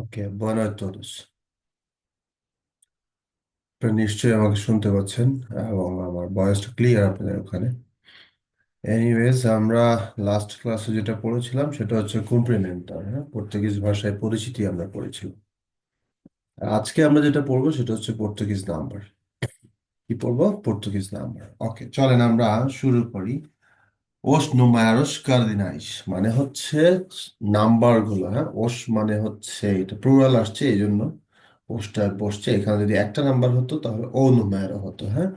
ওকে, buenas todos। আপনারা নিশ্চয়ই আমাকে শুনতে পাচ্ছেন এবং আমার ভয়েসটা ক্লিয়ার আপনাদের ওখানে। এনিওয়েজ, আমরা লাস্ট ক্লাসে যেটা পড়েছিলাম সেটা হচ্ছে কুম্প্রিমেন্টার, হ্যাঁ, পর্তুগিজ ভাষায় পরিচিতি আমরা পড়েছিলাম। আর আজকে আমরা যেটা পড়বো সেটা হচ্ছে পর্তুগিজ নাম্বার। কি পড়বো? Portuguese number. ওকে, চলেন আমরা শুরু করি। ওস নুমেরোস কার্দিনাইস মানে হচ্ছে নাম্বার গুলো, হ্যাঁ। ওস মানে হচ্ছে এটা প্লুরাল আসছে, এই জন্য ওসটা বসছে এখানে। যদি একটা নাম্বার হতো তাহলে ও নুমেরো হতো, হ্যাঁ।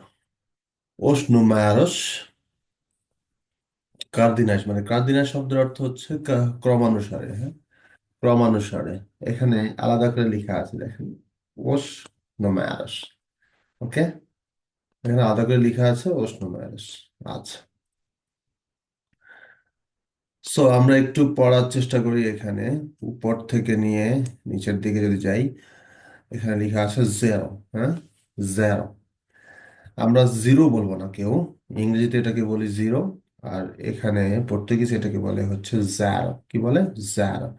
ওস নুমেরোস কার্দিনাইস মানে কার্দিনাইস শব্দের অর্থ হচ্ছে ক্রমানুসারে, হ্যাঁ, ক্রমানুসারে। এখানে আলাদা করে লেখা আছে, দেখেন। ওস নুমেরোস। ওকে, এখানে আলাদা করে লেখা আছে ওস নুমেরোস। আচ্ছা, সো আমরা একটু পড়ার চেষ্টা করি। এখানে উপর থেকে নিয়ে নিচের দিকে যদি যাই, এখানে লেখা আছে জেরো, হ্যাঁ, জেরো। আমরা জিরো বলবো না কেউ, ইংরেজিতে এটাকে বলি জিরো। আর এখানে পর্তুগিজ এটাকে বলে হচ্ছে জ্যারো। কি বলে? জ্যারো।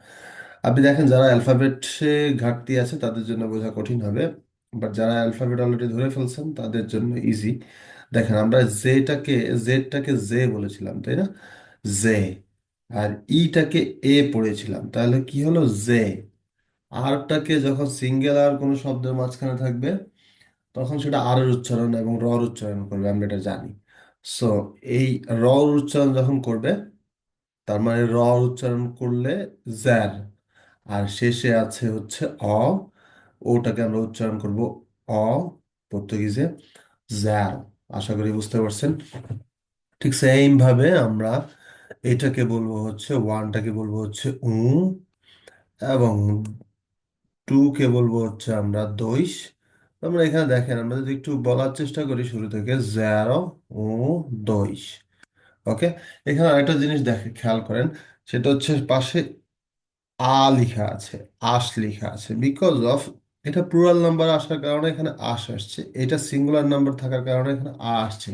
আপনি দেখেন, যারা অ্যালফাবেটে ঘাটতি আছে তাদের জন্য বোঝা কঠিন হবে, বাট যারা অ্যালফাবেট অলরেডি ধরে ফেলছেন তাদের জন্য ইজি। দেখেন, আমরা জেডটাকে জে বলেছিলাম, তাই না? জে। আর ইটাকে এ পড়েছিলাম, তাহলে কি হলো? জে। আরটাকে যখন সিঙ্গেল আর কোনো শব্দের মাঝখানে থাকবে তখন সেটা আর এর উচ্চারণ এবং র এর উচ্চারণ করবে, আমরা এটা জানি। সো এই র এর উচ্চারণ যখন করবে, তার মানে র এর উচ্চারণ করলে জ্যার। আর শেষে আছে হচ্ছে অ, ওটাকে আমরা উচ্চারণ করব অ, পর্তুগিজে জ্যার। আশা করি বুঝতে পারছেন। ঠিক সেম ভাবে আমরা এটাকে বলবো হচ্ছে, ওয়ানটাকে বলবো হচ্ছে এবং টু কে বলবো হচ্ছে আমরা দইশ। আমরা এখানে দেখেন, আমরা যদি একটু বলার চেষ্টা করি শুরু থেকে, জেরো ও দইশ। ওকে, এখানে আরেকটা জিনিস দেখে খেয়াল করেন, সেটা হচ্ছে পাশে আ লেখা আছে, আশ লেখা আছে। বিকজ অফ এটা প্লুরাল নাম্বার আসার কারণে এখানে আশ আসছে, এটা সিঙ্গুলার নাম্বার থাকার কারণে এখানে আ আসছে।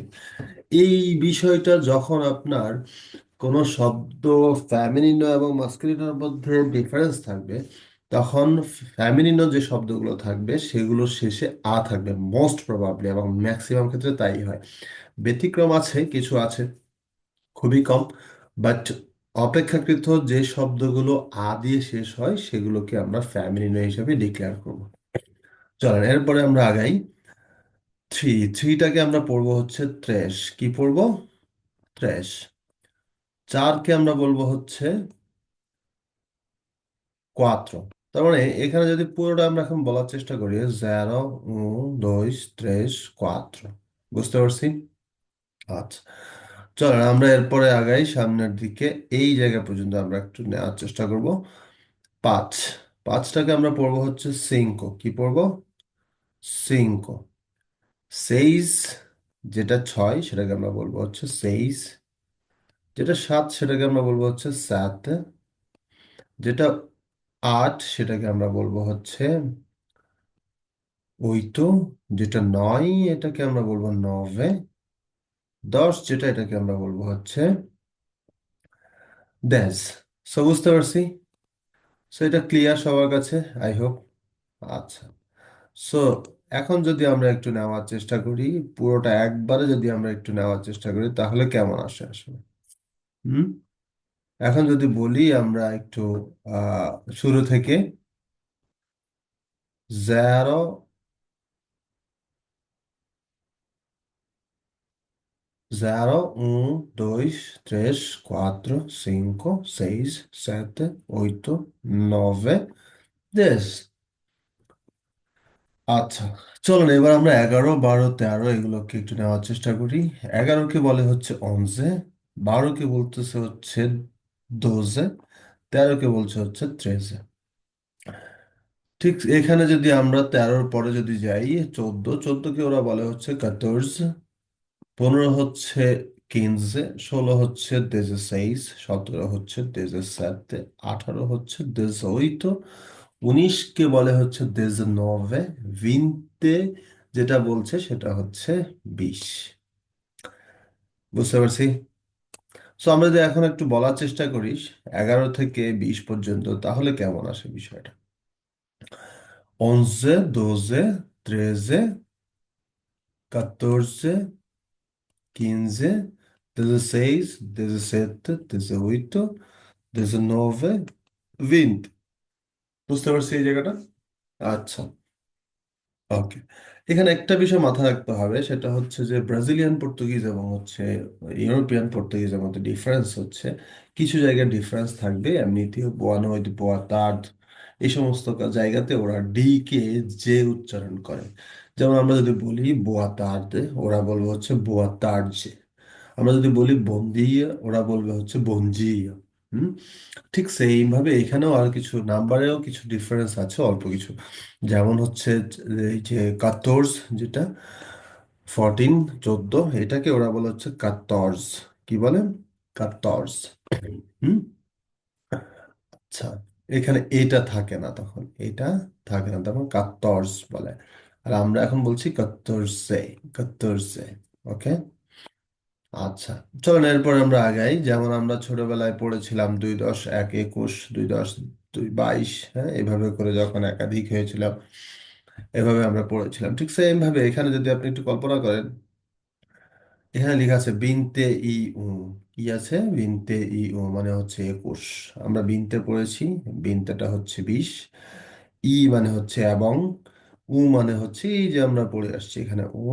এই বিষয়টা যখন আপনার কোনো শব্দ ফ্যামিলিনো এবং মাস্কুলিনোর মধ্যে ডিফারেন্স থাকবে, তখন ফ্যামিলিনো যে শব্দগুলো থাকবে সেগুলোর শেষে আ থাকবে মোস্ট প্রবাবলি, এবং ম্যাক্সিমাম ক্ষেত্রে তাই হয়। ব্যতিক্রম আছে, কিছু আছে, খুবই কম। বাট অপেক্ষাকৃত যে শব্দগুলো আ দিয়ে শেষ হয় সেগুলোকে আমরা ফ্যামিলিনো হিসেবে ডিক্লেয়ার করব। চলেন এরপরে আমরা আগাই। থ্রিটাকে আমরা পড়বো হচ্ছে ত্রেশ। কি পড়বো? ত্রেশ। চারকে আমরা বলবো হচ্ছে কোয়াত্রো। তার মানে এখানে যদি পুরোটা আমরা এখন বলার চেষ্টা করি, জেরো, দোস, ত্রেস, কোয়াত্রো। বুঝতে পারছি? আচ্ছা, চলেন আমরা এরপরে আগাই সামনের দিকে। এই জায়গা পর্যন্ত আমরা একটু নেওয়ার চেষ্টা করব। পাঁচ। পাঁচটাকে আমরা পড়বো হচ্ছে সিঙ্কো। কি পড়বো? সিঙ্কো। সেইস, যেটা ছয় সেটাকে আমরা বলবো হচ্ছে সেইস। যেটা সাত সেটাকে আমরা বলবো হচ্ছে সাত। যেটা আট সেটাকে আমরা বলবো হচ্ছে ওই তো। যেটা নয় এটাকে আমরা বলবো নভে। দশ যেটা, এটাকে আমরা বলবো হচ্ছে দেশ। সো বুঝতে পারছি। সো এটা ক্লিয়ার সবার কাছে, আই হোপ। আচ্ছা, সো এখন যদি আমরা একটু নেওয়ার চেষ্টা করি, পুরোটা একবারে যদি আমরা একটু নেওয়ার চেষ্টা করি তাহলে কেমন আসে আসলে। হুম, এখন যদি বলি আমরা একটু আহ শুরু থেকে, zero, zero, dois, três, quatro, cinco, seis, sete, oito, nove, 10। আচ্ছা, চলুন এবার আমরা 11, 12, 13 এগুলোকে একটু নেওয়ার চেষ্টা করি। 11কে বলে হচ্ছে অনজে, 12কে বলতেছে হচ্ছে দোজে, 13কে বলছে হচ্ছে ত্রেজে। ঠিক এখানে যদি আমরা 13-র পরে যদি যাই, 14, 14কে ওরা বলে হচ্ছে কাতর্জ, 15 হচ্ছে কিনজে, 16 হচ্ছে দেজেসাইজ, 17 হচ্ছে দেজেসাতে, 18 হচ্ছে দেজোইতো, 19কে বলে হচ্ছে দেজনove, ভিনতে যেটা বলছে সেটা হচ্ছে 20। বুঝতে পারছি। সো আমরা যদি এখন একটু বলার চেষ্টা করি 11 থেকে 20 পর্যন্ত, তাহলে কেমন আসে বিষয়টা? 11, 12, 13, 14, 15, 16, 17, 18, 19, 20। বুঝতে পারছি এই জায়গাটা? আচ্ছা, ওকে। এখানে একটা বিষয় মাথায় রাখতে হবে, সেটা হচ্ছে যে ব্রাজিলিয়ান পর্তুগিজ এবং হচ্ছে ইউরোপিয়ান পর্তুগিজের মধ্যে ডিফারেন্স হচ্ছে, কিছু জায়গায় ডিফারেন্স থাকবে। এমনিতেও বোয়া নয়, বোয়া তার্দ, এই সমস্ত জায়গাতে ওরা ডি কে জে উচ্চারণ করে। যেমন আমরা যদি বলি বোয়া তার্দ, ওরা বলবে হচ্ছে বোয়া তার্জে। আমরা যদি বলি বন্দিয়া, ওরা বলবে হচ্ছে বঞ্জিয়া। হুম। ঠিক সেইম ভাবে এখানেও আর কিছু নাম্বারেও কিছু ডিফারেন্স আছে, অল্প কিছু। যেমন হচ্ছে এই যে 14, যেটা 14, 14, এটাকে ওরা বলে হচ্ছে 14। কি বলে? 14। হুম। আচ্ছা, এখানে এটা থাকে না, তখন এটা থাকে না, তখন 14 বলে। আর আমরা এখন বলছি 14, 14। ওকে। আচ্ছা, চলুন এরপর আমরা আগাই। যেমন আমরা ছোটবেলায় পড়েছিলাম 2 × 1 = 21, 2 × 2 = 22। হ্যাঁ, এভাবে করে যখন একাধিক হয়েছিল, এভাবে আমরা পড়েছিলাম। ঠিক সেম ভাবে এখানে যদি আপনি একটু কল্পনা করেন, এখানে লেখা আছে বিনতে ই উ। কি আছে? বিনতে ই উ মানে হচ্ছে 21। আমরা বিনতে পড়েছি, বিনতেটা হচ্ছে 20। ই মানে হচ্ছে এবং, উ মানে হচ্ছে এই যে আমরা পড়ে আসছি এখানে উ,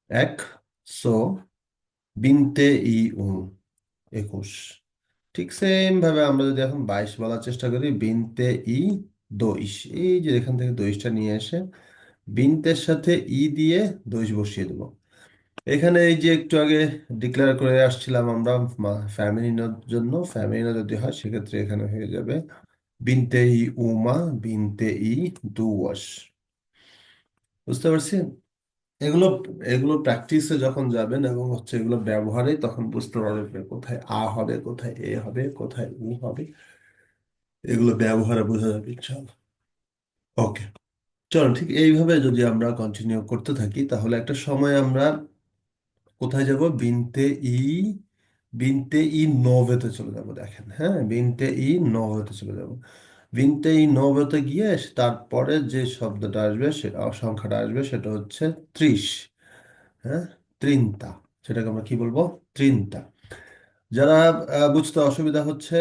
এক। সো বিনতে ই উ, 21। ঠিক সেম ভাবে আমরা যদি এখন 22 বলার চেষ্টা করি, বিনতে ই দইশ, এই যে এখান থেকে দইশটা নিয়ে এসে বিনতের সাথে ই দিয়ে দইশ বসিয়ে দেবো। এখানে এই যে একটু আগে ডিক্লেয়ার করে আসছিলাম আমরা ফ্যামিলিনোর জন্য, ফ্যামিলিনো যদি হয় সেক্ষেত্রে এখানে হয়ে যাবে বিনতে ই উমা, বিনতে ই দুয়াশ। বুঝতে পারছি? এগুলো এগুলো প্র্যাকটিসে যখন যাবেন এবং হচ্ছে এগুলো ব্যবহারে, তখন বুঝতে পারবেন যে কোথায় আ হবে, কোথায় এ হবে, কোথায় উ হবে। এগুলো ব্যবহারে বোঝা যাবে ইনশাআল্লাহ। ওকে, চলো ঠিক এইভাবে যদি আমরা কন্টিনিউ করতে থাকি, তাহলে একটা সময় আমরা কোথায় যাব? বিনতে ই, বিনতে ই নভেতে চলে যাব। দেখেন, হ্যাঁ, বিনতে ই নভেতে চলে যাব। বিনতে ই নভেতে গিয়ে তারপরে যে শব্দটা আসবে, সে সংখ্যাটা আসবে, সেটা হচ্ছে 30। হ্যাঁ, ত্রিনতা। সেটাকে আমরা কি বলবো? ত্রিনতা। যারা বুঝতে অসুবিধা হচ্ছে,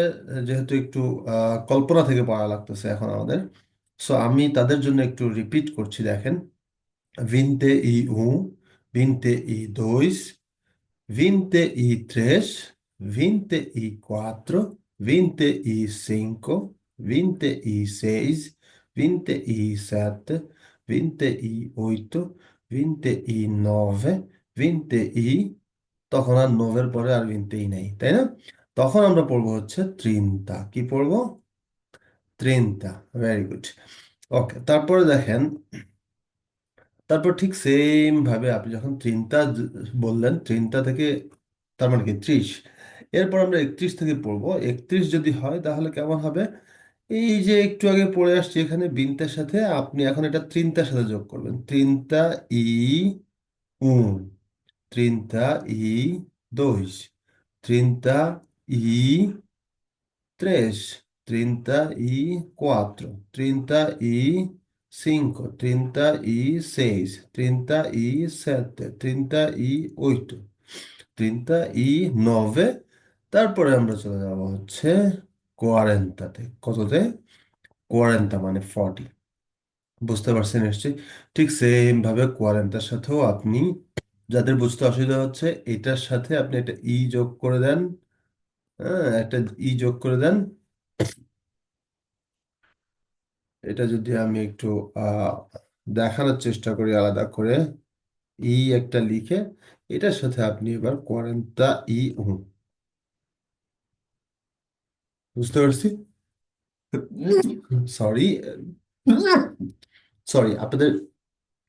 যেহেতু একটু কল্পনা থেকে পড়া লাগতেছে এখন আমাদের, সো আমি তাদের জন্য একটু রিপিট করছি। দেখেন, 21, 22, 23, 24, 25, 26, 27, 28, 29, 20, তখন আর নোভের পরে আর বিনতেই নেই, তাই না? তখন আমরা পড়বো হচ্ছে ত্রিনতা। কি পড়বো? ত্রিনতা। Very good. ওকে, তারপরে দেখেন, তারপর ঠিক সেম ভাবে আপনি যখন ত্রিনতা বললেন, ত্রিনতা থেকে তার মানে কি 30, এরপর আমরা 31 থেকে পড়বো। 31 যদি হয় তাহলে কেমন হবে? এই যে একটু আগে পড়ে আসছি এখানে বিনতের সাথে, আপনি এখন এটা ত্রিনতার সাথে যোগ করবেন। ত্রিনতা ই উ, 32, 33, 34, 35, 36, 37, 38, 39। তারপরে আমরা চলে যাব হচ্ছে কোয়ারেন্টাতে। কততে? কোয়ারেন্টা মানে 40। বুঝতে পারছেন নিশ্চয়ই? ঠিক সেম ভাবে কোয়ারেন্টার সাথেও আপনি, যাদের বুঝতে অসুবিধা হচ্ছে, এটার সাথে আপনি একটা ই যোগ করে দেন। হ্যাঁ, একটা ই যোগ করে দেন। এটা যদি আমি একটু আহ দেখানোর চেষ্টা করি আলাদা করে, ই একটা লিখে এটার সাথে আপনি এবার কোয়ারেন্টা ই উ। বুঝতে পারছি? সরি, সরি, আপনাদের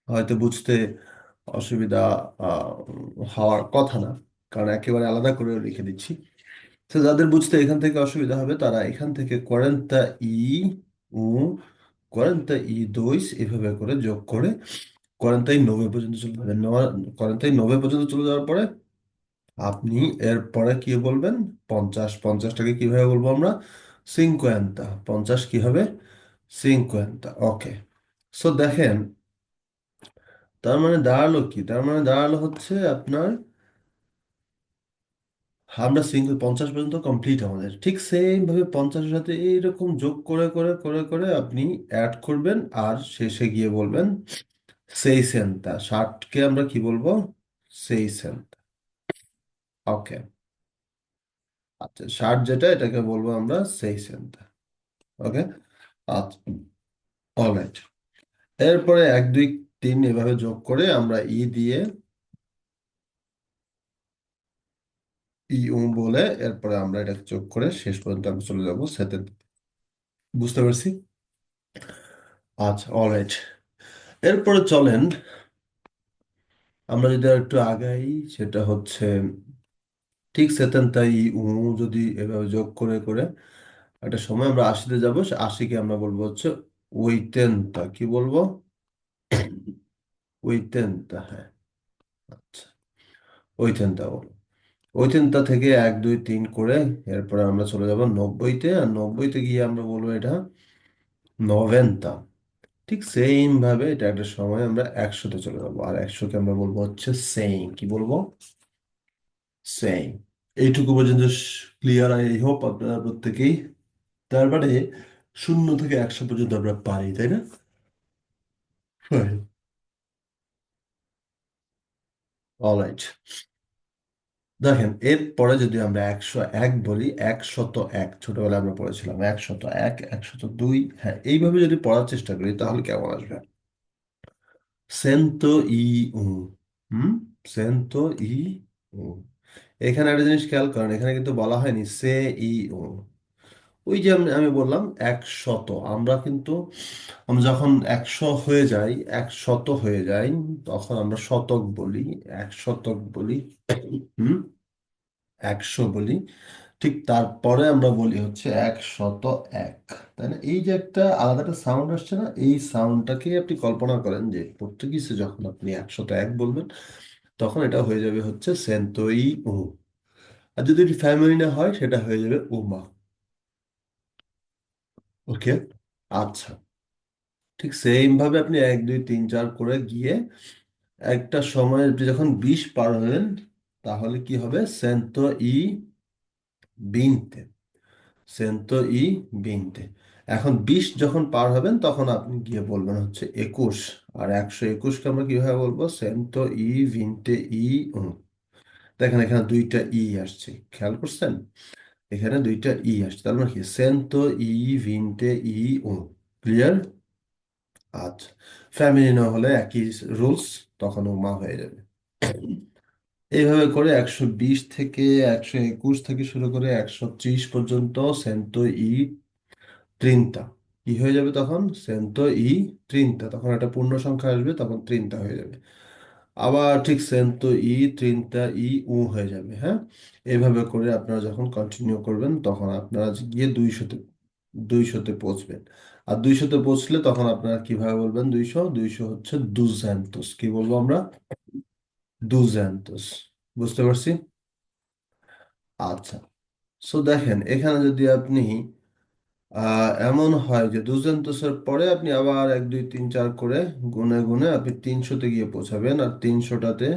হয়তো বুঝতে অসুবিধা হওয়ার কথা না, কারণ একেবারে আলাদা করে লিখে দিচ্ছি। তো যাদের বুঝতে এখান থেকে অসুবিধা হবে, তারা এখান থেকে কোয়ারেন্টা ই উ, কোয়ারেন্টা ই দইস এভাবে করে যোগ করে কোয়ারেন্টাইন 90 পর্যন্ত চলে যাবেন। কোয়ারেন্টাইন 90 পর্যন্ত চলে যাওয়ার পরে আপনি এর পরে কি বলবেন? 50। 50টাকে কিভাবে বলবো আমরা? সিনকোয়ান্তা। 50 কি হবে? সিনকোয়েন্তা, ওকে। সো দেখেন, তার মানে দাঁড়ালো কি, তার মানে দাঁড়ালো হচ্ছে আপনার, আমরা সিঙ্গেল 50 পর্যন্ত কমপ্লিট আমাদের, ঠিক সেম ভাবে 50-এর সাথে এইরকম যোগ করে করে করে করে আপনি অ্যাড করবেন, আর শেষে গিয়ে বলবেন সেইসেন্তা। 60কে আমরা কি বলবো? সেইসেন্তা। ওকে। আচ্ছা, 60 যেটা, এটাকে বলবো আমরা সেইসেন্তা। ওকে। আচ্ছা, অলরাইট। এরপরে 1 2 3 এভাবে যোগ করে আমরা দিয়ে বলে এরপরে আমরা এটাকে যোগ করে শেষ পর্যন্ত আমরা চলে যাবো সেতে। বুঝতে পারছি? আচ্ছা, অলরাইট। এরপরে চলেন আমরা যদি আর একটু আগাই, সেটা হচ্ছে ঠিক সেতেন তাই যদি এভাবে যোগ করে করে একটা সময় আমরা 80-তে যাবো, সে 80-কে আমরা বলবো হচ্ছে ওইতেন্তা। কি বলবো? ওইতেন্তা, হ্যাঁ। আচ্ছা, ওইতেন্তা বলো। ওইতেন্তা থেকে 1 2 3 করে এরপরে আমরা চলে যাব 90-তে, আর 90-তে গিয়ে আমরা বলবো এটা নভেন্তা। ঠিক সেম ভাবে এটা একটা সময় আমরা 100-তে চলে যাবো, আর 100-কে আমরা বলবো হচ্ছে সেইম। কি বলবো? সেইম। এইটুকু পর্যন্ত ক্লিয়ার, আই হোপ আপনারা প্রত্যেকেই। তারপরে 0 থেকে 100 পর্যন্ত আমরা পারি, তাই না? হ্যাঁ। অলরাইট। দেখেন, এরপরে যদি আমরা 101 বলি, 101, ছোটবেলায় আমরা পড়েছিলাম 101, 102, হ্যাঁ, এইভাবে যদি পড়ার চেষ্টা করি তাহলে কেমন আসবে? সেন্তো ই উ, হুম, সেন্তো ই উ। এখানে একটা জিনিস খেয়াল করেন, এখানে কিন্তু বলা হয়নি সে ই উ। ওই যে আমি বললাম 100, আমরা কিন্তু আমরা যখন 100 হয়ে যাই, 100 হয়ে যাই, তখন আমরা শতক বলি, 100 বলি, হুম, 100 বলি। ঠিক তারপরে আমরা বলি হচ্ছে 101, তাই না? এই যে একটা আলাদা একটা সাউন্ড আসছে না, এই সাউন্ডটাকে আপনি কল্পনা করেন যে পর্তুগিজে যখন আপনি 101 বলবেন, তখন এটা হয়ে যাবে হচ্ছে সেন্তই উ। আর যদি এটি ফ্যামিলিনে হয়, সেটা হয়ে যাবে উমা। ওকে। আচ্ছা, ঠিক সেম ভাবে আপনি 1 2 3 4 করে গিয়ে একটা সময় আপনি যখন 20 পার হবেন, তাহলে কি হবে? সেন্তো ই বিনতে, সেন্তো ই বিনতে। এখন 20 যখন পার হবেন, তখন আপনি গিয়ে বলবেন হচ্ছে 21। আর 121-কে আমরা কিভাবে বলবো? সেন্তো ই ভিনতে ই উন। দেখেন, এখানে দুইটা আসছে, খেয়াল করছেন? এখানে দুইটা আসছে, তার মানে কি? সেন্তো ই ভিনতে ই উন। ক্লিয়ার? আচ্ছা। ফ্যামিলি না হলে একই রুলস, তখন ও মা হয়ে যাবে। এইভাবে করে 120 থেকে 121 থেকে শুরু করে 130 পর্যন্ত সেন্তো ই ত্রিনতা কি হয়ে যাবে তখন? সেন্তো ই ত্রিনতা, তখন একটা পূর্ণ সংখ্যা আসবে, তখন ত্রিনতা হয়ে যাবে। আবার ঠিক সেন্তো ই ত্রিনতা হয়ে যাবে, হ্যাঁ। এইভাবে করে আপনারা যখন কন্টিনিউ করবেন, তখন আপনারা গিয়ে 200-তে পৌঁছবেন। আর 200-তে পৌঁছলে তখন আপনারা কিভাবে বলবেন? 200 হচ্ছে দুজেন্টোস। কি বলবো আমরা? দুজেন্টোস। বুঝতে পারছি? আচ্ছা। সো দেখেন, এখানে যদি আপনি এমন হয় যে দুজেন্টোসের পরে আপনি আবার 1 2 3 4 করে গুনে গুনে আপনি 300-তে গিয়ে পৌঁছাবেন, আর 300-টাতে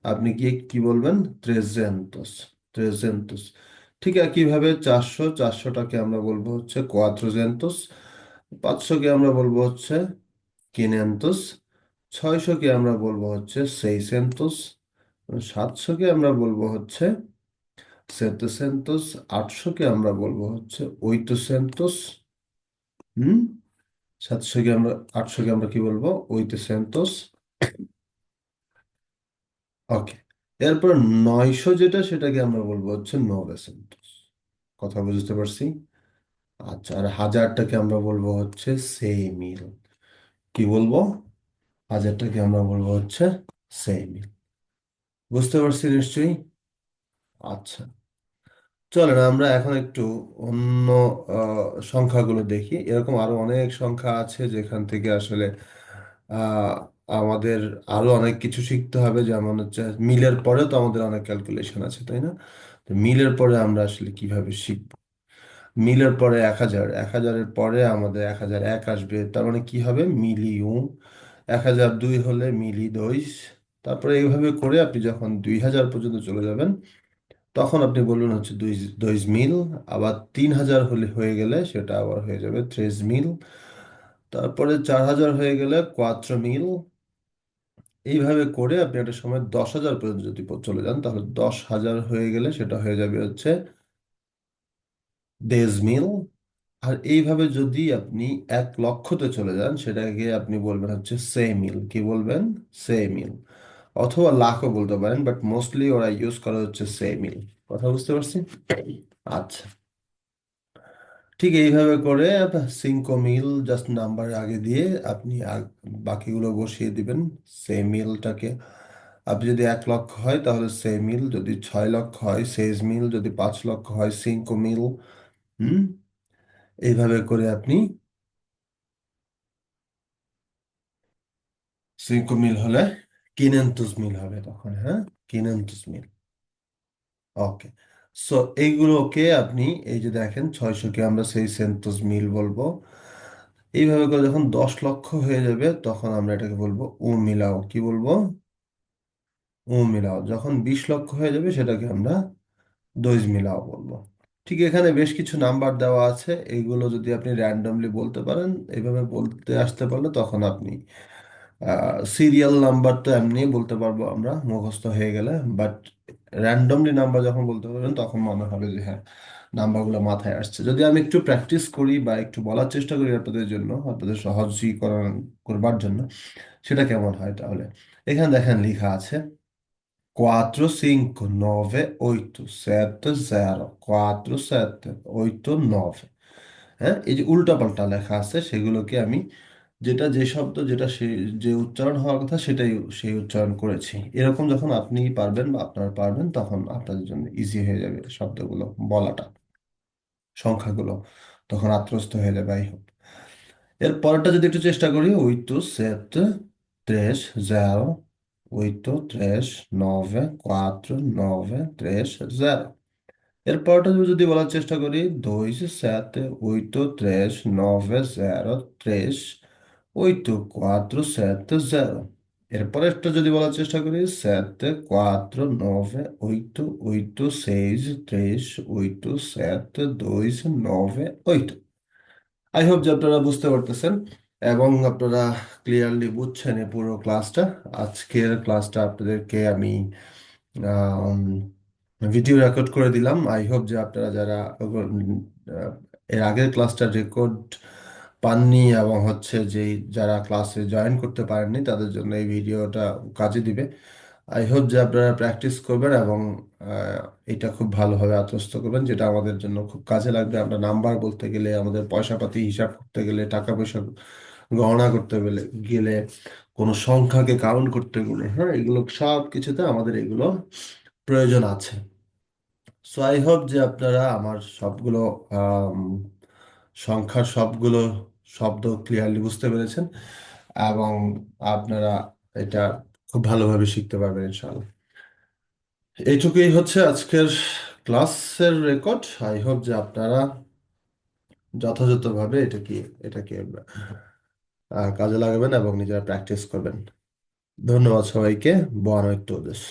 আপনি গিয়ে কি বলবেন? ট্রেজেন্টোস। ট্রেজেন্টোস। ঠিক একইভাবে 400-টাকে আমরা বলবো হচ্ছে কোয়াত্রোজেন্টোস। 500-কে আমরা বলবো হচ্ছে কিনেন্টোস। 600-কে আমরা বলবো হচ্ছে সেইসেন্টোস। 700-কে আমরা বলবো হচ্ছে সেতেসেন্টোস। 800-কে আমরা বলবো হচ্ছে ওইটোসেন্টোস। হুম। 700-কে আমরা 800-কে আমরা কি বলবো? ওইটোসেন্টোস। ওকে। এরপর 900 যেটা, সেটাকে আমরা বলবো হচ্ছে নোভেসেন্টোস। কথা বুঝতে পারছি? আচ্ছা, আর 1000-টাকে আমরা বলবো হচ্ছে সেমিল। কি বলবো? 1000-টাকে আমরা বলবো হচ্ছে সেমিল। বুঝতে পারছি নিশ্চয়ই? আচ্ছা। চলেন আমরা এখন একটু অন্য সংখ্যাগুলো দেখি। এরকম আরো অনেক সংখ্যা আছে যেখান থেকে আসলে আহ, আমাদের আরো অনেক কিছু শিখতে হবে, যেমন হচ্ছে মিলের পরেও তো আমাদের অনেক ক্যালকুলেশন আছে, তাই না? তো মিলের পরে আমরা আসলে কিভাবে শিখব? মিলের পরে 1,000, 1,000-এর পরে আমাদের 1,001 আসবে, তার মানে কি হবে, মিলিয়ন। 1,002 হলে মিলি দইশ। তারপরে এইভাবে করে আপনি যখন 2,000 পর্যন্ত চলে যাবেন, তখন আপনি বলবেন হচ্ছে দুই দইশ মিল। আবার 3,000 হলে হয়ে গেলে সেটা আবার হয়ে যাবে 3 মিল। তারপরে 4,000 হয়ে গেলে 4 মিল। এইভাবে করে আপনি একটা সময় 10,000 পর্যন্ত যদি চলে যান, তাহলে 10,000 হয়ে গেলে সেটা হয়ে যাবে হচ্ছে 10 মিল। আর এইভাবে যদি আপনি 1,00,000-তে চলে যান, সেটাকে আপনি বলবেন হচ্ছে সে মিল। কি বলবেন? সে মিল। অথবা লাখও বলতে পারেন, বাট মোস্টলি ওরা ইউজ করে হচ্ছে সে মিল। কথা বুঝতে পারছি? আচ্ছা, ঠিক এইভাবে করে সিঙ্কো মিল জাস্ট নাম্বার আগে দিয়ে আপনি বাকিগুলো বসিয়ে দিবেন সে মিলটাকে। আপনি যদি 1,00,000 হয় তাহলে সে মিল, যদি 6,00,000 হয় সেজ মিল, যদি 5,00,000 হয় সিঙ্কো মিল। হুম। এইভাবে করে আপনি সিঙ্কো মিল হলে কিনেন্তুস মিল হবে তখন, হ্যাঁ, কিনেন্তুস মিল। ওকে। সো এইগুলোকে আপনি, এই যে দেখেন 600-কে আমরা সেই সেন্তুস মিল বলবো। এইভাবে করে যখন 10,00,000 হয়ে যাবে, তখন আমরা এটাকে বলবো উ মিলাও। কি বলবো? উ মিলাও। যখন 20,00,000 হয়ে যাবে, সেটাকে আমরা দইজ মিলাও বলবো। ঠিক এখানে বেশ কিছু নাম্বার দেওয়া আছে, এইগুলো যদি আপনি র্যান্ডমলি বলতে পারেন, এইভাবে বলতে আসতে পারলে তখন আপনি সিরিয়াল নাম্বার তো এমনি বলতে পারবো আমরা মুখস্থ হয়ে গেলে, বাট র্যান্ডমলি নাম্বার যখন বলতে পারবেন তখন মনে হবে যে হ্যাঁ, নাম্বারগুলো মাথায় আসছে। যদি আমি একটু প্র্যাকটিস করি বা একটু বলার চেষ্টা করি আপনাদের জন্য, আপনাদের করবার জন্য, সেটা কেমন হয় তাহলে? এখানে দেখেন লেখা আছে 4, 5, 9, 8, 7, 0, 4, 7, 8, 9। হ্যাঁ, এই যে উল্টা পাল্টা লেখা আছে, সেগুলোকে আমি যেটা যে শব্দ যেটা যে উচ্চারণ হওয়ার কথা সেটাই সেই উচ্চারণ করেছি। এরকম যখন আপনি পারবেন বা আপনারা পারবেন, তখন আপনাদের জন্য ইজি হয়ে যাবে শব্দগুলো বলাটা, সংখ্যাগুলো তখন আত্মস্থ হয়ে যাবে। I hope. এর পরেরটা যদি একটু চেষ্টা করি, 8, 7, 3, 0, 8, 3, 9, 4, 9, 3, 0। এর পরেরটা যদি বলার চেষ্টা করি, 2, 7, 8, 3, 9, 0, 3, 8, 4, 7, 0। এরপরে একটা যদি বলার চেষ্টা করি, 7, 4, 9, 8, 8, 6, 3, 8, 7, 2, 9, 8। আই হোপ যে আপনারা বুঝতে পারতেছেন এবং আপনারা ক্লিয়ারলি বুঝছেন এই পুরো ক্লাসটা। আজকের ক্লাসটা আপনাদেরকে আমি ভিডিও রেকর্ড করে দিলাম। আই হোপ যে আপনারা যারা আহ, এর আগের ক্লাসটা রেকর্ড পাননি এবং হচ্ছে যে যারা ক্লাসে জয়েন করতে পারেননি, তাদের জন্য এই ভিডিওটা কাজে দিবে। আই হোপ যে আপনারা প্র্যাকটিস করবেন এবং এটা খুব ভালোভাবে আত্মস্থ করবেন, যেটা আমাদের জন্য খুব কাজে লাগবে। আমরা নাম্বার বলতে গেলে, আমাদের পয়সা পাতি হিসাব করতে গেলে, টাকা পয়সা গণনা করতে গেলে গেলে কোনো সংখ্যাকে কাউন্ট করতে গেলে, হ্যাঁ, এগুলো সব কিছুতে আমাদের এগুলো প্রয়োজন আছে। সো আই হোপ যে আপনারা আমার সবগুলো আম, সংখ্যার সবগুলো শব্দ ক্লিয়ারলি বুঝতে পেরেছেন এবং আপনারা এটা খুব ভালোভাবে শিখতে পারবেন ইনশাআল্লাহ। এইটুকুই হচ্ছে আজকের ক্লাসের রেকর্ড। আই হোপ যে আপনারা যথাযথভাবে এটাকে কাজে লাগাবেন এবং নিজেরা প্র্যাকটিস করবেন। ধন্যবাদ সবাইকে। Boa noite a todos.